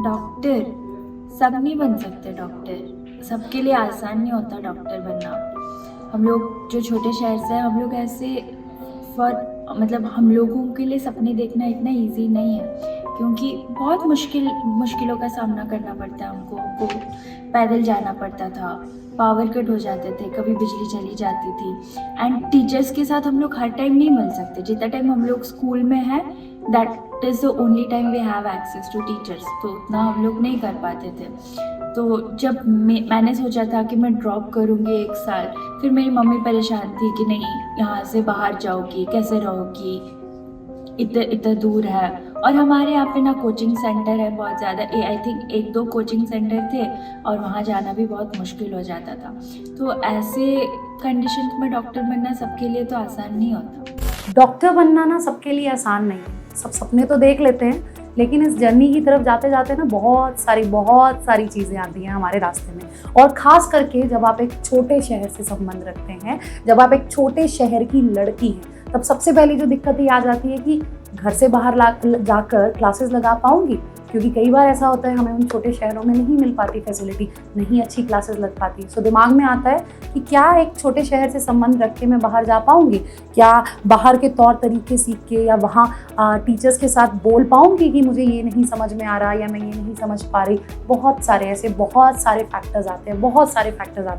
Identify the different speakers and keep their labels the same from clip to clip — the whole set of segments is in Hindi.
Speaker 1: डॉक्टर सब नहीं बन सकते। डॉक्टर सबके लिए आसान नहीं होता डॉक्टर बनना। हम लोग जो छोटे शहर से हैं, हम लोग ऐसे मतलब हम लोगों के लिए सपने देखना इतना इजी नहीं है, क्योंकि बहुत मुश्किलों का सामना करना पड़ता है। हमको पैदल जाना पड़ता था, पावर कट हो जाते थे, कभी बिजली चली जाती थी। एंड टीचर्स के साथ हम लोग हर टाइम नहीं मिल सकते। जितना टाइम हम लोग स्कूल में हैं, that is the only time we have access to teachers, तो उतना हम लोग नहीं कर पाते थे। तो जब मैंने सोचा था कि मैं ड्रॉप करूँगी 1 साल, फिर मेरी मम्मी परेशान थी कि नहीं, यहाँ से बाहर जाओगी, कैसे रहोगी, इतना दूर है। और हमारे यहाँ पे ना कोचिंग सेंटर है बहुत ज़्यादा, आई थिंक 1-2 कोचिंग सेंटर थे, और वहाँ जाना भी बहुत मुश्किल हो जाता था। तो ऐसे कंडीशन में डॉक्टर बनना सबके लिए तो आसान नहीं होता।
Speaker 2: डॉक्टर बनना ना सबके लिए आसान नहीं है। सब सपने तो देख लेते हैं, लेकिन इस जर्नी की तरफ जाते जाते ना बहुत सारी चीज़ें आती हैं हमारे रास्ते में। और ख़ास करके जब आप एक छोटे शहर से संबंध रखते हैं, जब आप एक छोटे शहर की लड़की हैं, तब सबसे पहली जो दिक्कत ये आ जाती है कि घर से बाहर जाकर क्लासेस लगा पाऊंगी, क्योंकि कई बार ऐसा होता है हमें उन छोटे शहरों में नहीं मिल पाती फैसिलिटी, नहीं अच्छी क्लासेस लग पाती। सो दिमाग में आता है कि क्या एक छोटे शहर से संबंध रख के मैं बाहर जा पाऊंगी, क्या बाहर के तौर तरीके सीख के या वहाँ टीचर्स के साथ बोल पाऊंगी कि मुझे ये नहीं समझ में आ रहा या मैं ये नहीं समझ पा रही। बहुत सारे फैक्टर्स आते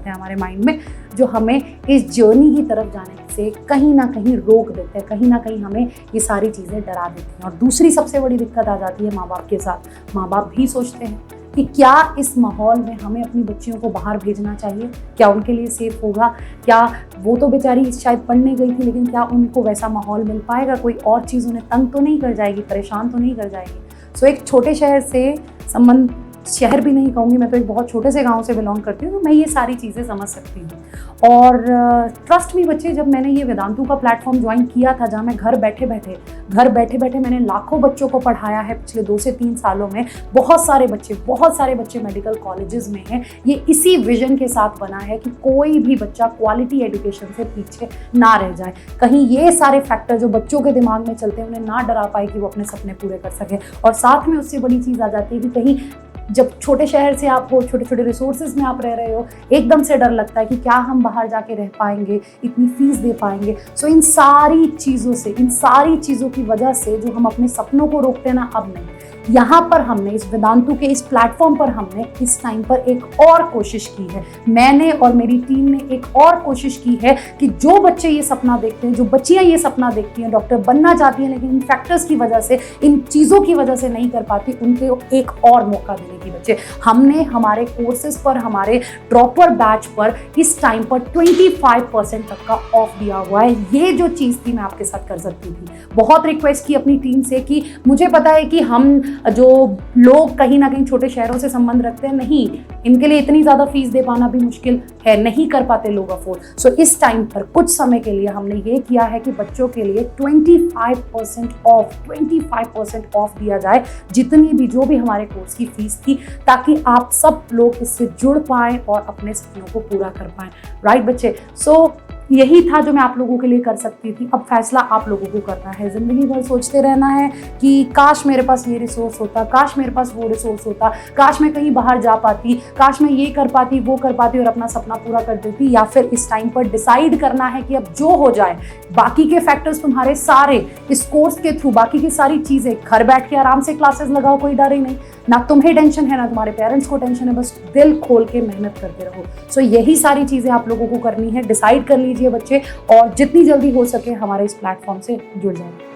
Speaker 2: हैं हमारे माइंड में, जो हमें इस जर्नी की तरफ जाने से कहीं ना कहीं रोक देते हैं, कहीं ना कहीं हमें ये सारी चीज़ें डरा देती हैं। और दूसरी सबसे बड़ी दिक्कत आ जाती है माँ बाप के साथ। माँ बाप भी सोचते हैं कि क्या इस माहौल में हमें अपनी बच्चियों को बाहर भेजना चाहिए, क्या उनके लिए सेफ होगा, क्या वो तो बेचारी शायद पढ़ने गई थी, लेकिन क्या उनको वैसा माहौल मिल पाएगा, कोई और चीज़ उन्हें तंग तो नहीं कर जाएगी, परेशान तो नहीं कर जाएगी। सो एक छोटे शहर से संबंध, शहर भी नहीं कहूँगी, मैं तो एक बहुत छोटे से गांव से बिलोंग करती हूँ, तो मैं ये सारी चीज़ें समझ सकती हूँ। और ट्रस्ट मी बच्चे, जब मैंने ये वेदांतु का प्लेटफॉर्म ज्वाइन किया था, जहाँ मैं घर बैठे बैठे मैंने लाखों बच्चों को पढ़ाया है पिछले 2 से 3 सालों में। बहुत सारे बच्चे मेडिकल कॉलेजेस में हैं। ये इसी विजन के साथ बना है कि कोई भी बच्चा क्वालिटी एजुकेशन से पीछे ना रह जाए। कहीं ये सारे फैक्टर जो बच्चों के दिमाग में चलते हैं उन्हें ना डरा पाए कि वो अपने सपने पूरे कर सकें। और साथ में उससे बड़ी चीज़ आ जाती है कि कहीं जब छोटे शहर से आप हो, छोटे छोटे रिसोर्सेज में आप रह रहे हो, एकदम से डर लगता है कि क्या हम बाहर जाके रह पाएंगे, इतनी फीस दे पाएंगे। सो इन सारी चीज़ों की वजह से जो हम अपने सपनों को रोकते हैं ना, अब नहीं। यहाँ पर हमने इस वेदांतु के इस प्लेटफॉर्म पर हमने इस टाइम पर एक और कोशिश की है, मैंने और मेरी टीम ने एक और कोशिश की है कि जो बच्चे ये सपना देखते हैं, जो बच्चियाँ ये सपना देखती हैं, डॉक्टर बनना चाहती हैं, लेकिन इन फैक्टर्स की वजह से, इन चीज़ों की वजह से नहीं कर पाती, उनको एक और मौका देने की बच्चे। हमने हमारे कोर्सेज पर, हमारे ड्रॉपर बैच पर इस टाइम पर 25% तक का ऑफ दिया हुआ है। ये जो चीज़ थी मैं आपके साथ कर सकती थी। बहुत रिक्वेस्ट की अपनी टीम से कि मुझे पता है कि हम जो लोग कहीं ना कहीं छोटे शहरों से संबंध रखते हैं, नहीं, इनके लिए इतनी ज़्यादा फीस दे पाना भी मुश्किल है, नहीं कर पाते लोग अफोर्ड। सो इस टाइम पर कुछ समय के लिए हमने ये किया है कि बच्चों के लिए 25% ऑफ दिया जाए, जितनी भी जो भी हमारे कोर्स की फीस थी, ताकि आप सब लोग इससे जुड़ पाएँ और अपने सपनों को पूरा कर पाएँ। राइट बच्चे? सो यही था जो मैं आप लोगों के लिए कर सकती थी। अब फैसला आप लोगों को करना है। ज़िंदगी भर सोचते रहना है कि काश मेरे पास ये रिसोर्स होता, काश मेरे पास वो रिसोर्स होता, काश मैं कहीं बाहर जा पाती, काश मैं ये कर पाती, वो कर पाती और अपना सपना पूरा कर देती। या फिर इस टाइम पर डिसाइड करना है कि अब जो हो जाए, बाकी के फैक्टर्स तुम्हारे सारे इस कोर्स के थ्रू, बाकी की सारी चीज़ें, घर बैठ के आराम से क्लासेस लगाओ, कोई डर ही नहीं, ना तुम्हें टेंशन है ना तुम्हारे पेरेंट्स को टेंशन है, बस दिल खोल के मेहनत करते रहो। सो यही सारी चीज़ें आप लोगों को करनी है। डिसाइड कर लीजिए बच्चे, और जितनी जल्दी हो सके हमारे इस प्लेटफॉर्म से जुड़ जाएं।